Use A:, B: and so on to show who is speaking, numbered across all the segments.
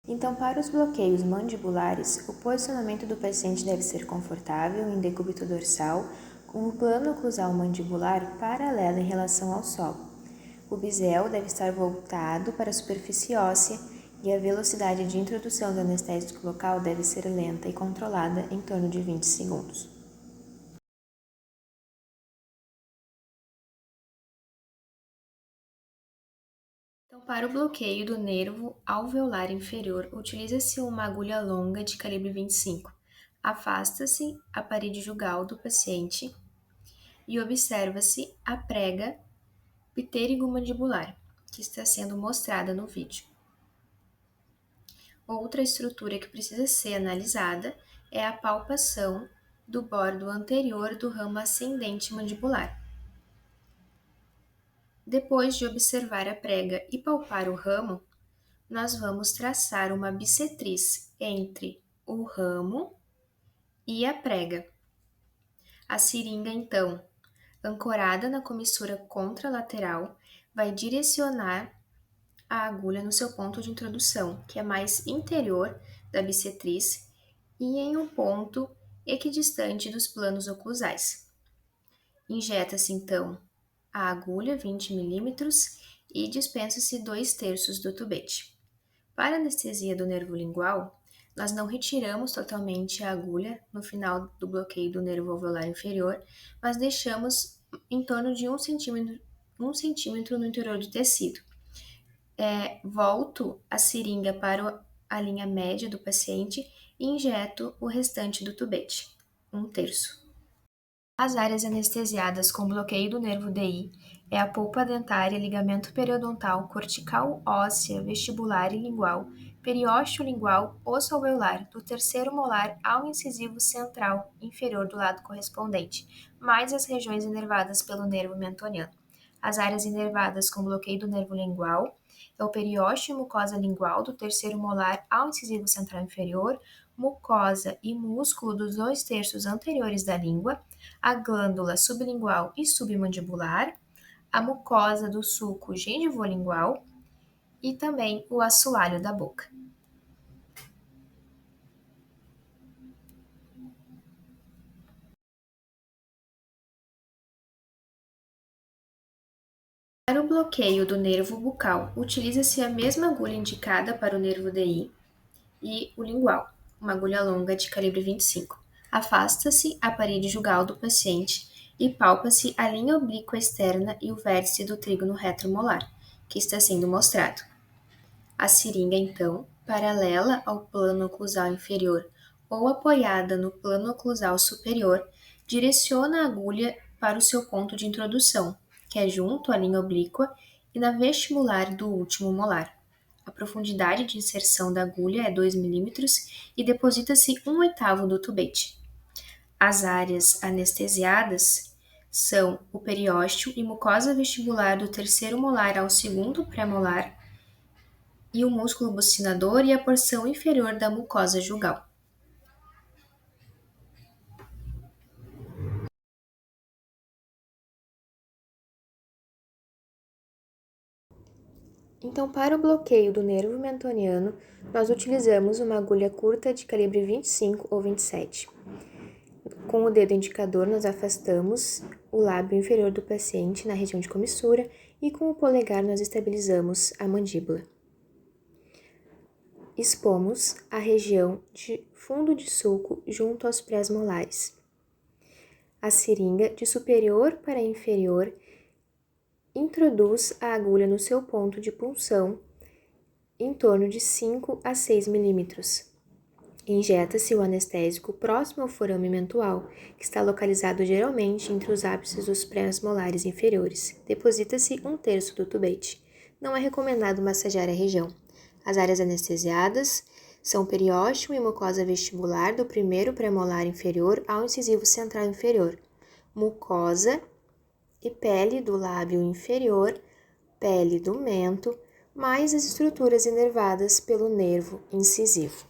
A: Então, para os bloqueios mandibulares, o posicionamento do paciente deve ser confortável em decúbito dorsal, com o plano oclusal mandibular paralelo em relação ao solo. O bisel deve estar voltado para a superfície óssea e a velocidade de introdução do anestésico local deve ser lenta e controlada em torno de 20 segundos. Então, para o bloqueio do nervo alveolar inferior, utiliza-se uma agulha longa de calibre 25. Afasta-se a parede jugal do paciente e observa-se a prega pterygomandibular, que está sendo mostrada no vídeo. Outra estrutura que precisa ser analisada é a palpação do bordo anterior do ramo ascendente mandibular. Depois de observar a prega e palpar o ramo, nós vamos traçar uma bissetriz entre o ramo e a prega. A seringa, então, ancorada na comissura contralateral, vai direcionar a agulha no seu ponto de introdução, que é mais interior da bissetriz e em um ponto equidistante dos planos oclusais. Injeta-se, então, a agulha 20 mm e dispensa-se 2/3 do tubete. Para a anestesia do nervo lingual, nós não retiramos totalmente a agulha no final do bloqueio do nervo alveolar inferior, mas deixamos em torno de 1 centímetro no interior do tecido. Volto a seringa para a linha média do paciente e injeto o restante do tubete, 1/3. As áreas anestesiadas com bloqueio do nervo DI é a polpa dentária, ligamento periodontal, cortical óssea, vestibular e lingual, periósteo lingual, osso alveolar, do terceiro molar ao incisivo central inferior do lado correspondente, mais as regiões inervadas pelo nervo mentoniano. As áreas inervadas com bloqueio do nervo lingual é o periósteo e mucosa lingual, do terceiro molar ao incisivo central inferior, mucosa e músculo dos 2/3 anteriores da língua, a glândula sublingual e submandibular, a mucosa do sulco gengivolingual e também o assoalho da boca. Para o bloqueio do nervo bucal, utiliza-se a mesma agulha indicada para o nervo DI e o lingual, uma agulha longa de calibre 25. Afasta-se a parede jugal do paciente e palpa-se a linha oblíqua externa e o vértice do trígono retromolar, que está sendo mostrado. A seringa, então, paralela ao plano oclusal inferior ou apoiada no plano oclusal superior, direciona a agulha para o seu ponto de introdução, que é junto à linha oblíqua e na vestibular do último molar. A profundidade de inserção da agulha é 2 mm e deposita-se 1/8 do tubete. As áreas anestesiadas são o periósteo e mucosa vestibular do terceiro molar ao segundo pré-molar e o músculo bucinador e a porção inferior da mucosa jugal. Então, para o bloqueio do nervo mentoniano, nós utilizamos uma agulha curta de calibre 25 ou 27. Com o dedo indicador, nós afastamos o lábio inferior do paciente na região de comissura e com o polegar nós estabilizamos a mandíbula. Expomos a região de fundo de sulco junto aos pré-molares. A seringa, de superior para inferior, introduz a agulha no seu ponto de punção, em torno de 5 a 6 milímetros. Injeta-se o anestésico próximo ao forame mentual, que está localizado geralmente entre os ápices dos pré-molares inferiores. Deposita-se 1/3 do tubete. Não é recomendado massagear a região. As áreas anestesiadas são periósteo e mucosa vestibular do primeiro pré-molar inferior ao incisivo central inferior, mucosa e pele do lábio inferior, pele do mento, mais as estruturas inervadas pelo nervo incisivo.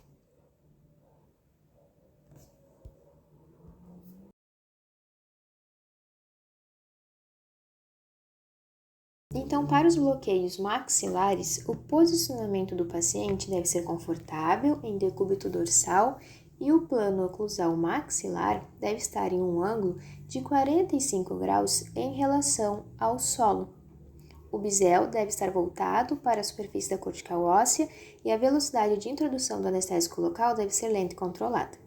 A: Então, para os bloqueios maxilares, o posicionamento do paciente deve ser confortável, em decúbito dorsal, e o plano oclusal maxilar deve estar em um ângulo de 45 graus em relação ao solo. O bisel deve estar voltado para a superfície da cortical óssea e a velocidade de introdução do anestésico local deve ser lenta e controlada.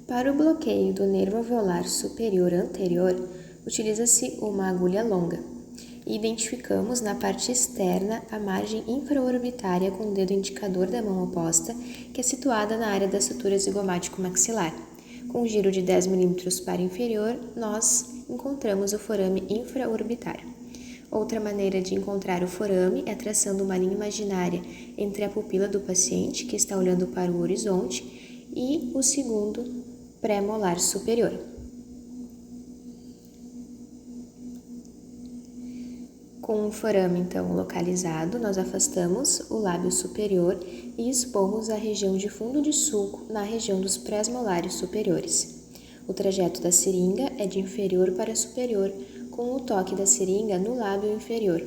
A: Para o bloqueio do nervo alveolar superior anterior, utiliza-se uma agulha longa. Identificamos na parte externa a margem infraorbitária com o dedo indicador da mão oposta, que é situada na área da sutura zigomático-maxilar. Com um giro de 10 mm para inferior, nós encontramos o forame infraorbitário. Outra maneira de encontrar o forame é traçando uma linha imaginária entre a pupila do paciente, que está olhando para o horizonte, e o segundo pré-molar superior. Com o forame, então, localizado, nós afastamos o lábio superior e expomos a região de fundo de sulco na região dos pré-molares superiores. O trajeto da seringa é de inferior para superior, com o toque da seringa no lábio inferior.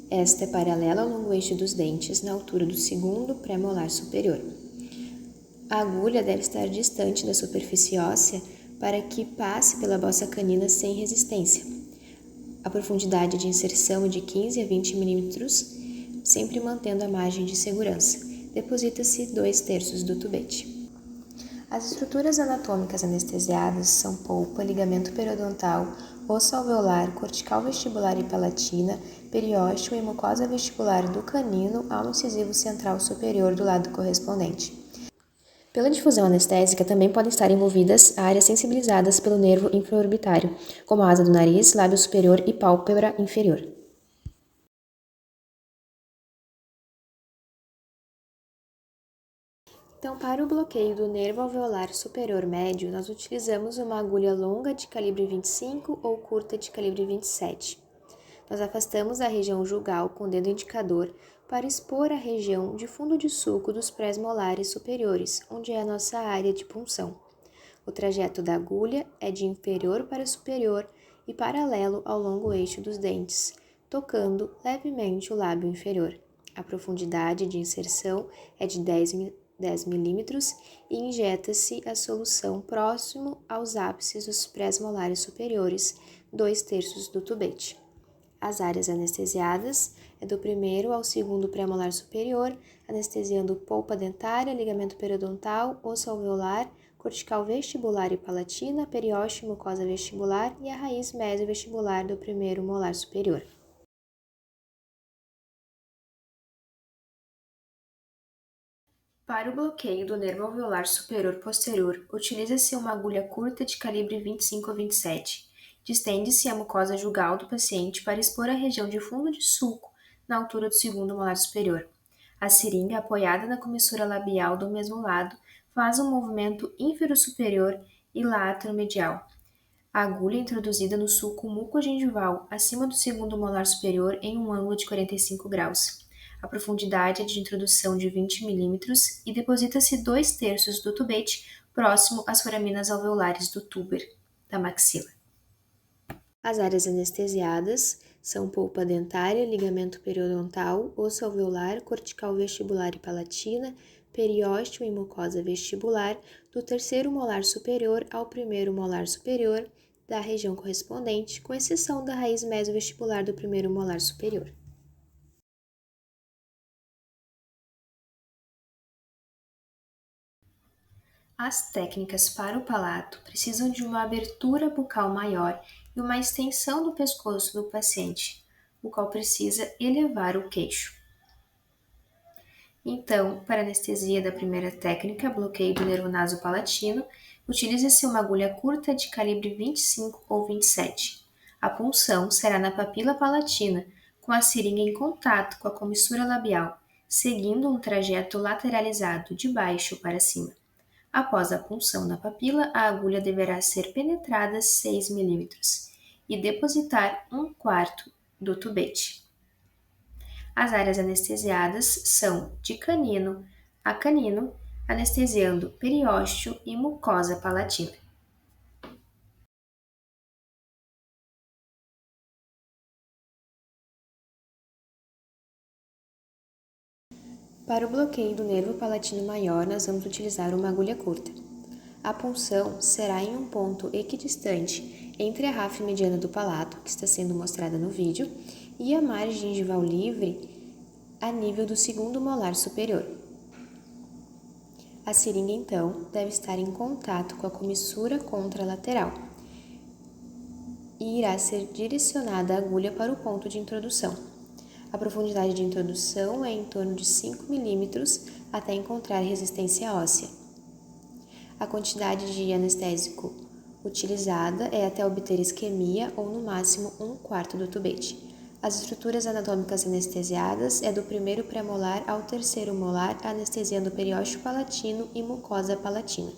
A: Esta é paralela ao longo eixo dos dentes, na altura do segundo pré-molar superior. A agulha deve estar distante da superfície óssea para que passe pela bossa canina sem resistência. A profundidade de inserção é de 15 a 20 mm, sempre mantendo a margem de segurança. Deposita-se 2/3 do tubete. As estruturas anatômicas anestesiadas são polpa, ligamento periodontal, osso alveolar, cortical vestibular e palatina, periósteo e mucosa vestibular do canino ao incisivo central superior do lado correspondente. Pela difusão anestésica, também podem estar envolvidas áreas sensibilizadas pelo nervo infraorbitário, como a asa do nariz, lábio superior e pálpebra inferior. Então, para o bloqueio do nervo alveolar superior médio, nós utilizamos uma agulha longa de calibre 25 ou curta de calibre 27. Nós afastamos a região jugal com o dedo indicador para expor a região de fundo de sulco dos pré-molares superiores, onde é a nossa área de punção. O trajeto da agulha é de inferior para superior e paralelo ao longo eixo dos dentes, tocando levemente o lábio inferior. A profundidade de inserção é de 10 mm e injeta-se a solução próximo aos ápices dos pré-molares superiores, 2/3 do tubete. As áreas anestesiadas é do primeiro ao segundo pré-molar superior, anestesiando polpa dentária, ligamento periodontal, osso alveolar, cortical vestibular e palatina, periósteo e mucosa vestibular e a raiz mesovestibular do primeiro molar superior. Para o bloqueio do nervo alveolar superior posterior, utiliza-se uma agulha curta de calibre 25 a 27. Distende-se a mucosa jugal do paciente para expor a região de fundo de sulco na altura do segundo molar superior. A seringa, apoiada na comissura labial do mesmo lado, faz um movimento infero-superior e lateromedial. A agulha é introduzida no sulco mucogengival, acima do segundo molar superior, em um ângulo de 45 graus. A profundidade é de introdução de 20 mm e deposita-se 2/3 do tubete próximo às foraminas alveolares do túber da maxila. As áreas anestesiadas são polpa dentária, ligamento periodontal, osso alveolar, cortical vestibular e palatina, periósteo e mucosa vestibular, do terceiro molar superior ao primeiro molar superior da região correspondente, com exceção da raiz mesovestibular do primeiro molar superior. As técnicas para o palato precisam de uma abertura bucal maior e uma extensão do pescoço do paciente, o qual precisa elevar o queixo. Então, para anestesia da primeira técnica, bloqueio do nervo nasopalatino, utiliza-se uma agulha curta de calibre 25 ou 27. A punção será na papila palatina, com a seringa em contato com a comissura labial, seguindo um trajeto lateralizado de baixo para cima. Após a punção na papila, a agulha deverá ser penetrada 6 mm e depositar 1/4 do tubete. As áreas anestesiadas são de canino a canino, anestesiando periósteo e mucosa palatina. Para o bloqueio do nervo palatino maior, nós vamos utilizar uma agulha curta. A punção será em um ponto equidistante entre a ráfia mediana do palato, que está sendo mostrada no vídeo, e a margem gengival livre a nível do segundo molar superior. A seringa, então, deve estar em contato com a comissura contralateral e irá ser direcionada a agulha para o ponto de introdução. A profundidade de introdução é em torno de 5 milímetros até encontrar resistência óssea. A quantidade de anestésico utilizada é até obter isquemia ou, no máximo, 1/4 do tubete. As estruturas anatômicas anestesiadas é do primeiro premolar ao terceiro molar, anestesiando periósteo palatino e mucosa palatina.